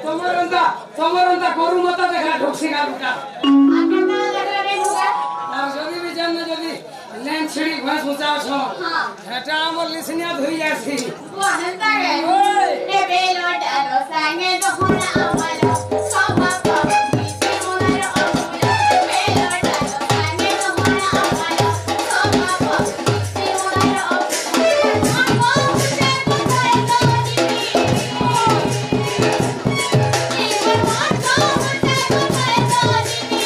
তোমারন্তা গরু মতো দেখা ঢুকছি গালুটা आगे ना लग रहे होगा আর যদি বিজান যদি লেন ছিড়ি ঘাস উচাছ हां এটা আমার লিসনিয়া ধুই আসি वो हंता है ओए ने बेलो डालो संगे तो होना आवालो सोमा को बीते मोर अमुला बेलो डालो संगे तो होना आवालो सोमा को बीते मोर अमुला हमको से बताए तो दीदी जीवन मत को से बताए तो दीदी